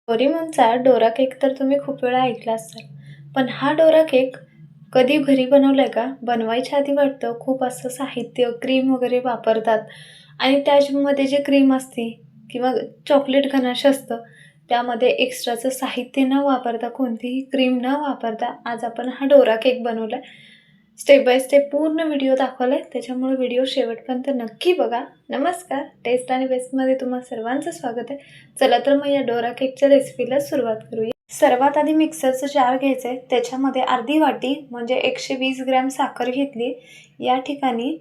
डोरेमॉनचा Dora cake तर तुम्ही खूप वेळा ऐकला असाल. पण हा डोरा केक कधी घरी बनवलाय का? बनवायच्या आधी वाटतं खूप असं साहित्य, क्रीम वगैरे वापरतात आणि त्याच्यामध्ये जे क्रीम असते किंवा चॉकलेट गनाश असतं, त्यामध्ये एक्स्ट्राचं साहित्य न वापरता, कोणतीही क्रीम न वापरता आज आपण हा डोरा केक बनवलाय. स्टेप बाय स्टेप पूर्ण व्हिडिओ दाखवलाय, त्याच्यामुळे व्हिडिओ शेवटपर्यंत नक्की बघा. नमस्कार, टेस्ट आणि बेस्टमध्ये तुम्हा सर्वांचं स्वागत आहे. चला तर मग या डोरा केकच्या रेसिपीला सुरुवात करूया. सर्वात आधी मिक्सरचं जार घ्यायचं आहे. त्याच्यामध्ये अर्धी वाटी म्हणजे 120 ग्रॅम साखर घेतली. या ठिकाणी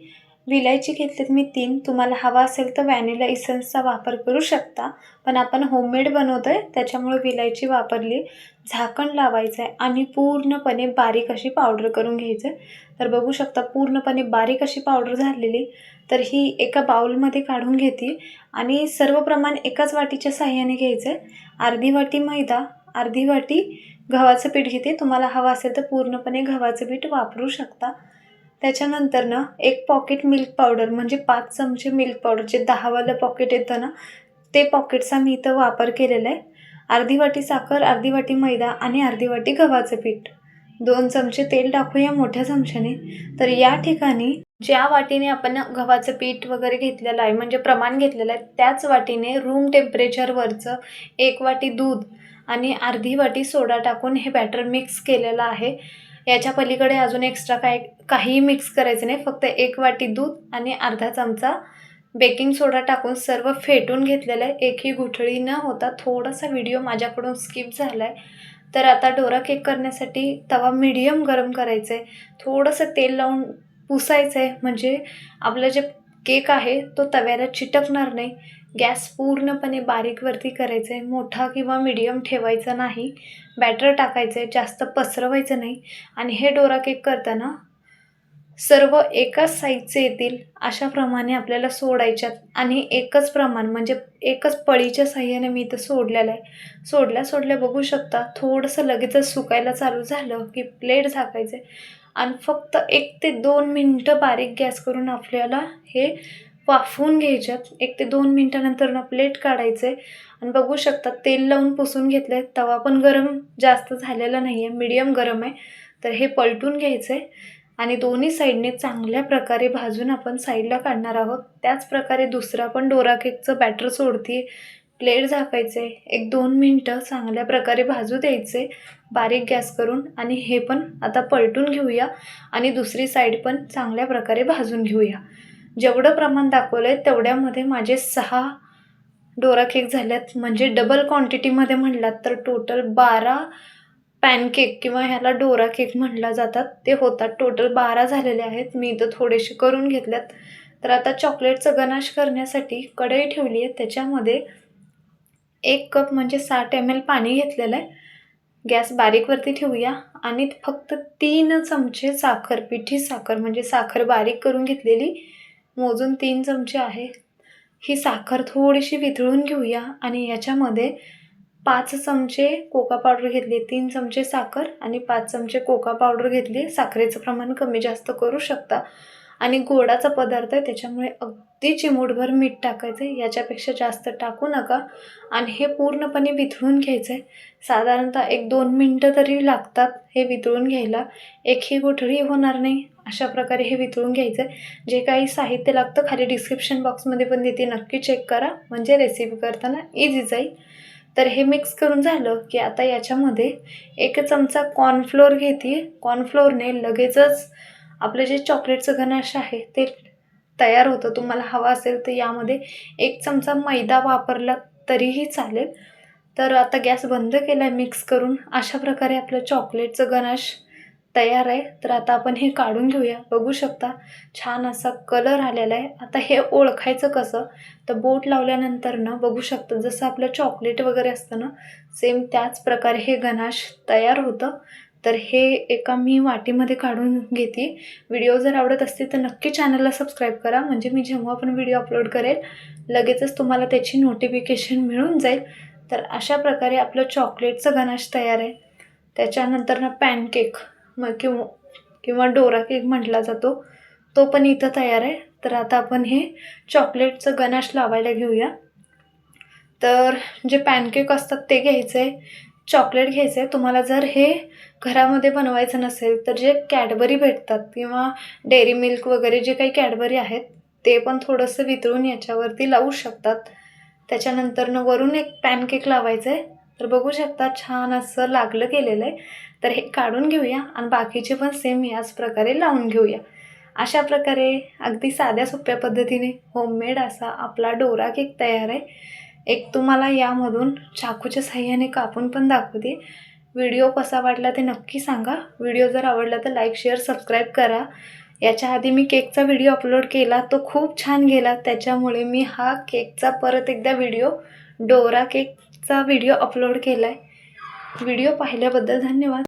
विलायची घेतलीत मी 3. तुम्हाला हवा असेल तर व्हॅनिला इसेन्सचा वापर करू शकता, पण आपण होममेड बनवतोय त्याच्यामुळे विलायची वापरली. झाकण लावायचं आहे आणि पूर्णपणे बारीक अशी पावडर करून घ्यायचं आहे. तर बघू शकता पूर्णपणे बारीक अशी पावडर झालेली. तर ही एका बाउलमध्ये काढून घेते आणि सर्व प्रमाण एकाच वाटीच्या साहाय्याने घ्यायचं आहे. अर्धी वाटी मैदा, अर्धी वाटी गव्हाचं पीठ घेते. तुम्हाला हवं असेल तर पूर्णपणे गव्हाचं पीठ वापरू शकता. त्याच्यानंतर ना एक पॉकेट मिल्क पावडर म्हणजे 5 चमचे मिल्क पावडर, जे 10वालं पॉकेट येतं ना, ते पॉकेटचा मी इथं वापर केलेला आहे. अर्धी वाटी साखर, अर्धी वाटी मैदा आणि अर्धी वाटी गव्हाचं पीठ. 2 चमचे तेल टाकूया मोठ्या चमच्याने. तर या ठिकाणी ज्या वाटीने आपण गव्हाचं पीठ वगैरे घेतलेलं आहे, म्हणजे प्रमाण घेतलेलं आहे, त्याच वाटीने रूम टेम्परेचरवरचं 1 वाटी दूध आणि अर्धी वाटी सोडा टाकून हे बॅटर मिक्स केलेलं आहे. याच्या पलीकडे अजून एक्स्ट्रा काहीही मिक्स करायचं नाही. फक्त 1 वाटी दूध आणि अर्धा चमचा बेकिंग सोडा टाकून सर्व फेटून घेतलेलं आहे. एकही गुठळी न होता. थोडासा व्हिडिओ माझ्याकडून स्किप झाला आहे. तर आता डोरा केक करण्यासाठी तवा मीडियम गरम करायचा आहे. थोडंसं तेल लावून पुसायचं आहे, म्हणजे आपलं जे केक आहे तो तव्याला चिटकणार नाही. गॅस पूर्णपणे बारीकवरती करायचं आहे. मोठा किंवा मीडियम ठेवायचा नाही. बॅटर टाकायचं आहे, जास्त पसरवायचं नाही. आणि हे डोरा केक करताना सर्व एकाच साईजचे येतील अशाप्रमाणे आपल्याला सोडायच्यात आणि एकच प्रमाण म्हणजे एकच पळीच्या साहाय्याने मी इथं सोडलेलं आहे. सोडल्या बघू शकता थोडंसं लगेचच सुकायला चालू झालं की प्लेट झाकायचं आहे आणि फक्त 1 ते 2 मिनटं बारीक गॅस करून आपल्याला हे वाफवून घ्यायच्यात. 1 ते 2 मिनटानंतर ना प्लेट काढायचं आहे आणि बघू शकता तेल लावून पुसून घेतलं आहे. तवा पण गरम जास्त झालेला नाही आहे, मीडियम गरम आहे. तर हे पलटून घ्यायचं आहे आणि दोन्ही साईडने चांगल्या प्रकारे भाजून आपण साईडला काढणार आहोत. त्याच प्रकारे दुसरा पण डोरा केकचं बॅटर सोडते. प्लेट झाकायचे, 1-2 मिनटं चांगल्या प्रकारे भाजू द्यायचे बारीक गॅस करून आणि हे पण आता पलटून घेऊया आणि दुसरी साईड पण चांगल्या प्रकारे भाजून घेऊया. जेवढं प्रमाण दाखवलं आहे तेवढ्यामध्ये माझे 6 डोरा केक झाल्यात. म्हणजे डबल क्वांटिटीमध्ये म्हटलात तर टोटल 12 पॅनकेक किंवा ह्याला डोरा केक म्हटला जातात, ते होतात. टोटल 12 झालेले आहेत. मी इथं थोडेसे करून घेतल्यात. तर आता चॉकलेटचं गनाश करण्यासाठी कढई ठेवली आहे. त्याच्यामध्ये 1 कप म्हणजे 60 ml पाणी घेतलेलं आहे. गॅस बारीकवरती ठेवूया आणि फक्त 3 चमचे साखर, पिठी साखर म्हणजे साखर बारीक करून घेतलेली, मोजून 3 चमचे आहे. ही साखर थोडीशी वितळून घेऊया आणि याच्यामध्ये 5 चमचे कोका पावडर घेतली. 3 चमचे साखर आणि 5 चमचे कोका पावडर घेतली. साखरेचं प्रमाण कमी जास्त करू शकता आणि गोडाचा पदार्थ आहे त्याच्यामुळे अगदी चिमूटभर मीठ टाकायचं आहे. याच्यापेक्षा जास्त टाकू नका आणि हे पूर्णपणे वितळून घ्यायचं आहे. साधारणतः 1-2 मिनटं तरी लागतात हे वितळून घ्यायला. एकही गुठळी होणार नाही. अशा प्रकारे हे वितळून घ्यायचं आहे. जे काही साहित्य लागतं खाली डिस्क्रिप्शन बॉक्समध्ये पण देते, नक्की चेक करा, म्हणजे रेसिपी करताना इझी जाईल. तर हे मिक्स करून झालं की आता याच्यामध्ये 1 चमचा कॉर्नफ्लोअर घेते. कॉर्नफ्लोअरने लगेचच आपलं जे चॉकलेटचं गनाश आहे ते तयार होतं. तुम्हाला हवा असेल तर यामध्ये 1 चमचा मैदा वापरला तरीही चालेल. तर आता गॅस बंद केला आहे मिक्स करून. अशा प्रकारे आपलं चॉकलेटचं गनाश तयार आहे. तर आता आपण हे काढून घेऊया. बघू शकता छान असा कलर आलेला आहे. आता हे ओळखायचं कसं, तर बोट लावल्यानंतर ना बघू शकता जसं आपलं चॉकलेट वगैरे असतं ना, सेम त्याच प्रकारे हे गनाश तयार होतं. तर हे एका मी वाटीमध्ये काढून घेते. व्हिडिओ जर आवडत असतील तर नक्की चॅनलला सबस्क्राईब करा, म्हणजे मी जेव्हा पण व्हिडिओ अपलोड करेल लगेचच तुम्हाला त्याची नोटिफिकेशन मिळून जाईल. तर अशा प्रकारे आपलं चॉकलेटचं गनाश तयार आहे. त्याच्यानंतर ना पॅनकेक मग किंवा डोरा केक म्हटला जातो, तो पण इथं तयार आहे. तर आता आपण हे चॉकलेटचं गनाश लावायला घेऊया. तर जे पॅनकेक असतात ते घ्यायचं आहे, चॉकलेट घ्यायचं आहे. तुम्हाला जर हे घरामध्ये बनवायचं नसेल तर जे कॅडबरी भेटतात किंवा डेअरी मिल्क वगैरे जे काही कॅडबरी आहेत ते पण थोडंसं वितळून याच्यावरती लावू शकतात. त्याच्यानंतरनं वरून एक पॅनकेक लावायचं आहे. तर बघू शकता छान असं लागलं गेलेलं आहे. तर हे काढून घेऊया आणि बाकीचे पण सेम याच प्रकारे लावून घेऊया. अशा प्रकारे अगदी साध्या सोप्या पद्धतीने होममेड असा आपला डोरा केक तयार आहे. एक तुम्हाला यामधून चाकूच्या साहाय्याने कापून पण दाखवते. व्हिडिओ कसा वाटला ते नक्की सांगा. व्हिडिओ जर आवडला तर लाईक, शेअर, सबस्क्राईब करा. याच्या आधी मी केकचा व्हिडिओ अपलोड केला, तो खूप छान गेला. त्याच्यामुळे मी हा केकचा परत एकदा व्हिडिओ, डोरा केकचा व्हिडिओ अपलोड केला आहे. व्हिडिओ पाहिल्याबद्दल धन्यवाद.